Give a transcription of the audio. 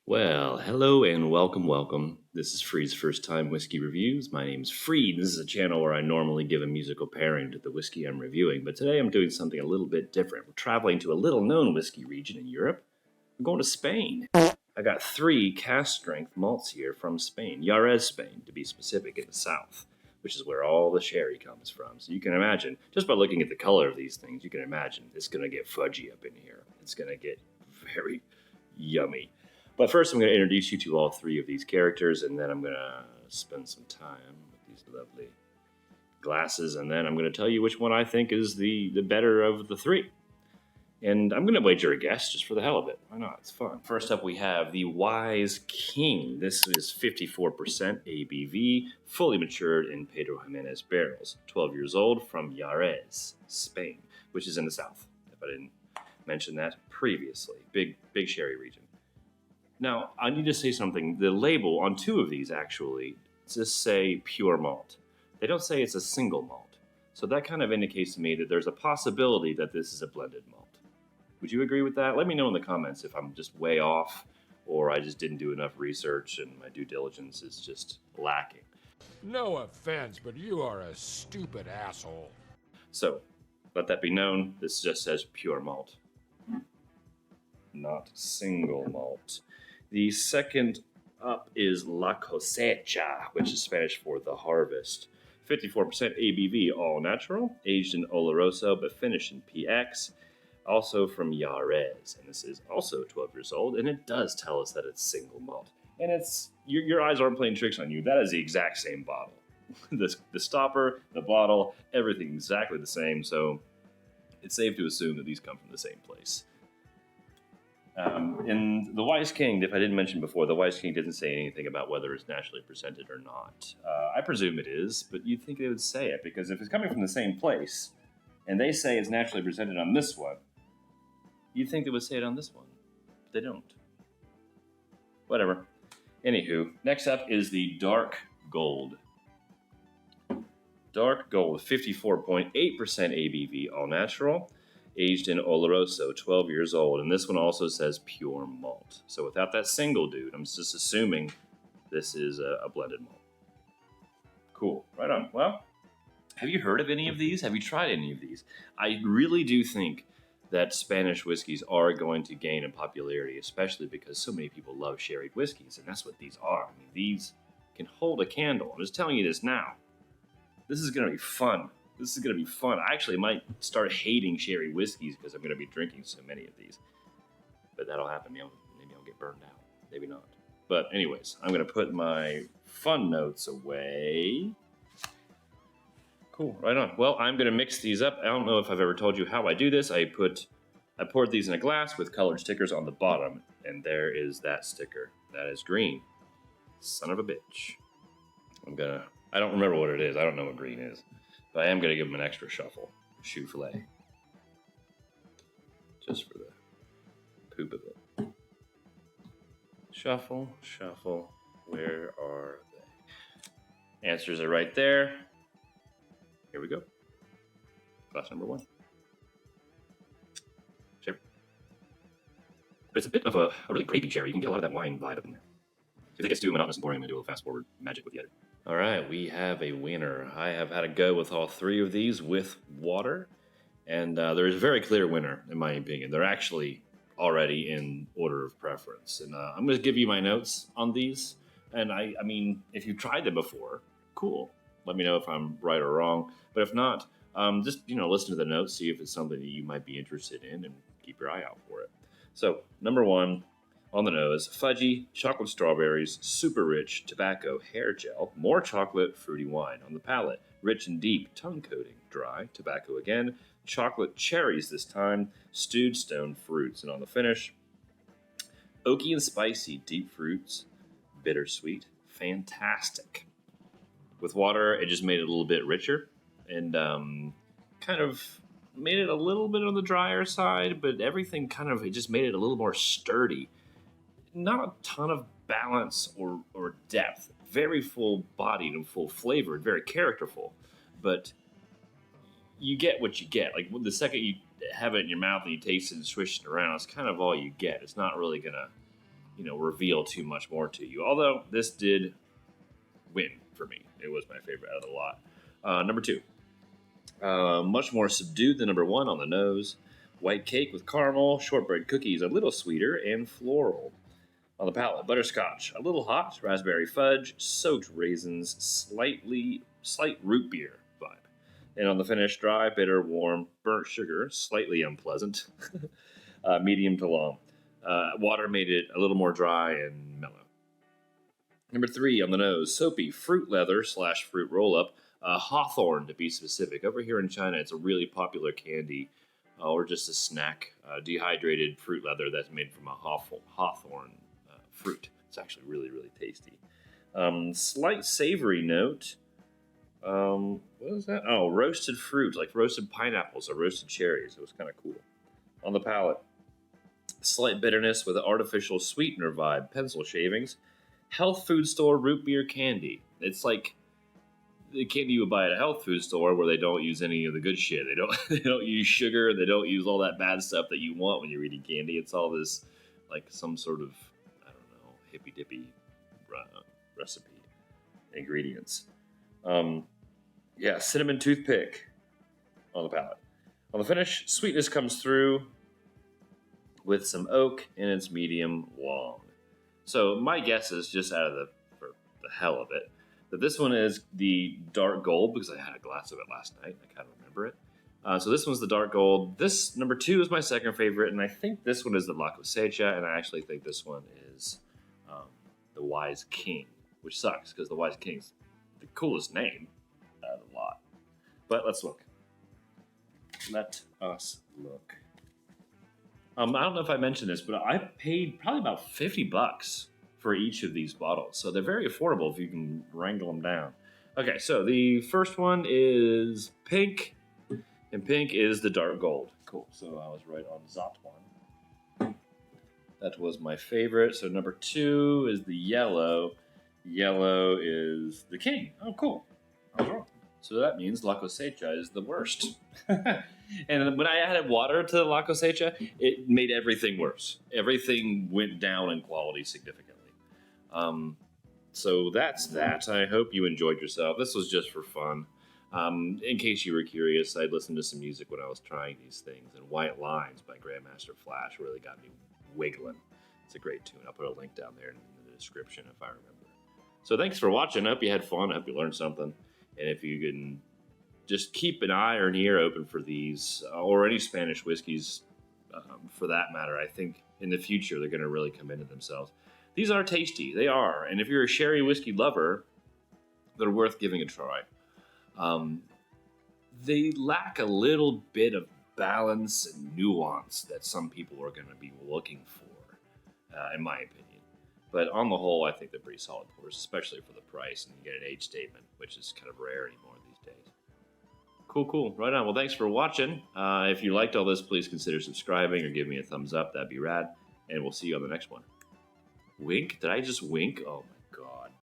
Well, hello and welcome. This is Freed's first time whiskey reviews. My name's Freed. This is a channel where I normally give a musical pairing to the whiskey I'm reviewing, but today I'm doing something a little bit different. We're traveling to a little known whiskey region in Europe. I'm going to Spain. I got 3 cask strength malts here from Spain, Jerez, Spain, to be specific, in the south, which is where all the sherry comes from. So you can imagine, just by looking at the color of these things, you can imagine it's going to get fudgy up in here. It's going to get very yummy. But first, I'm going to introduce you to all 3 of these characters, and then I'm going to spend some time with these lovely glasses, and then I'm going to tell you which one I think is the better of the 3. And I'm going to wager a guess just for the hell of it. Why not? It's fun. First up, we have the Wise King. This is 54% ABV, fully matured in Pedro Jimenez barrels. 12 years old, from Jerez, Spain, which is in the south, if I didn't mention that previously. Big sherry region. Now, I need to say something. The label on 2 of these, actually, just say pure malt. They don't say it's a single malt. So that kind of indicates to me that there's a possibility that this is a blended malt. Would you agree with that? Let me know in the comments if I'm just way off or I just didn't do enough research and my due diligence is just lacking. No offense, but you are a stupid asshole. So, let that be known. This just says pure malt, not single malt. The second up is La Cosecha, which is Spanish for the harvest. 54% ABV, all natural, aged in Oloroso, but finished in PX. Also from Jerez, and this is also 12 years old, and it does tell us that it's single malt. And it's your eyes aren't playing tricks on you. That is the exact same bottle. The stopper, the bottle, everything exactly the same, so it's safe to assume that these come from the same place. In the Wise King, if I didn't mention before, the Wise King didn't say anything about whether it's naturally presented or not. I presume it is, but you'd think they would say it, because if it's coming from the same place, and they say it's naturally presented on this one, you'd think they would say it on this one, but they don't. Whatever. Anywho, next up is the Dark Gold. Dark Gold, 54.8% ABV, all natural, aged in Oloroso, 12 years old, and this one also says pure malt. So without that single dude, I'm just assuming this is a blended malt. Cool, right on. Well, have you heard of any of these? Have you tried any of these? I really do think that Spanish whiskeys are going to gain in popularity, especially because so many people love sherried whiskeys, and that's what these are. I mean, these can hold a candle. I'm just telling you this now. This is going to be fun. I actually might start hating sherry whiskeys because I'm going to be drinking so many of these. But that'll happen. Maybe I'll get burned out. Maybe not. But anyways, I'm going to put my fun notes away. Cool, right on. Well, I'm going to mix these up. I don't know if I've ever told you how I do this. I poured these in a glass with colored stickers on the bottom, and there is that sticker. That is green. Son of a bitch. I don't remember what it is. I don't know what green is. But I am going to give them an extra shuffle. Choux filet. Just for the poop of it. Shuffle. Where are they? Answers are right there. Here we go. Glass number 1. Sherry. But it's a bit of a really grapey cherry. You can get a lot of that wine vibe in there. If it gets too monotonous and boring, I'm going to do a little fast forward magic with the edit. All right, we have a winner. I have had a go with all 3 of these with water, and there is a very clear winner, in my opinion. They're actually already in order of preference. And I'm going to give you my notes on these. And I mean, if you've tried them before, cool. Let me know if I'm right or wrong. But if not, just listen to the notes, see if it's something that you might be interested in, and keep your eye out for it. So, number 1, on the nose, fudgy, chocolate strawberries, super rich tobacco hair gel, more chocolate, fruity wine. On the palate, rich and deep, tongue coating, dry, tobacco again, chocolate cherries this time, stewed stone fruits. And on the finish, oaky and spicy, deep fruits, bittersweet, fantastic. With water, it just made it a little bit richer and kind of made it a little bit on the drier side, but everything it just made it a little more sturdy. Not a ton of balance or depth. Very full-bodied and full-flavored, very characterful. But you get what you get. Like, the second you have it in your mouth and you taste it and swish it around, it's kind of all you get. It's not really going to reveal too much more to you. Although this did win for me. It was my favorite out of the lot. Number 2. Much more subdued than number 1 on the nose. White cake with caramel, shortbread cookies, a little sweeter, and floral. On the palate, butterscotch, a little hot, raspberry fudge, soaked raisins, slight root beer vibe. And on the finish, dry, bitter, warm, burnt sugar, slightly unpleasant, medium to long. Water made it a little more dry and mellow. Number 3 on the nose, soapy, fruit leather / fruit roll-up, hawthorn to be specific. Over here in China, it's a really popular candy or just a snack, dehydrated fruit leather that's made from a hawthorn fruit. It's actually really, really tasty. Slight savory note. What is that? Oh, roasted fruit, like roasted pineapples or roasted cherries. It was kind of cool. On the palate, slight bitterness with an artificial sweetener vibe, pencil shavings, health food store root beer candy. It's like the candy you would buy at a health food store where they don't use any of the good shit. They don't use sugar. They don't use all that bad stuff that you want when you're eating candy. It's all this like some sort of, I don't know, hippy dippy recipe ingredients. Cinnamon toothpick on the palate. On the finish, sweetness comes through with some oak, and it's medium long. So my guess is, just for the hell of it, that this one is the dark gold, because I had a glass of it last night. I kind of remember it. So this one's the dark gold. This number 2 is my second favorite, and I think this one is the La Cosecha, and I actually think this one is the Wise King, which sucks because the Wise King's the coolest name out of the lot. But let's look. Let us look. I don't know if I mentioned this, but I paid probably about $50 for each of these bottles. So they're very affordable if you can wrangle them down. Okay, so the first one is pink, and pink is the dark gold. Cool, so I was right on that one. That was my favorite. So number 2 is the yellow. Yellow is the king. Oh, cool. I was wrong. So that means La Cosecha is the worst. And when I added water to La Cosecha, it made everything worse. Everything went down in quality significantly. So that's that. I hope you enjoyed yourself. This was just for fun. In case you were curious, I listened to some music when I was trying these things, and White Lines by Grandmaster Flash really got me wiggling. It's a great tune. I'll put a link down there in the description if I remember. So thanks for watching. I hope you had fun. I hope you learned something. And if you can just keep an eye or an ear open for these, or any Spanish whiskeys for that matter, I think in the future they're going to really come into themselves. These are tasty. They are. And if you're a sherry whiskey lover, they're worth giving a try. They lack a little bit of balance and nuance that some people are going to be looking for, in my opinion. But on the whole, I think they're pretty solid pours, especially for the price, and you get an age statement, which is kind of rare anymore these days. Cool. Right on. Well, thanks for watching. If you liked all this, please consider subscribing or give me a thumbs up. That'd be rad. And we'll see you on the next one. Wink? Did I just wink? Oh, my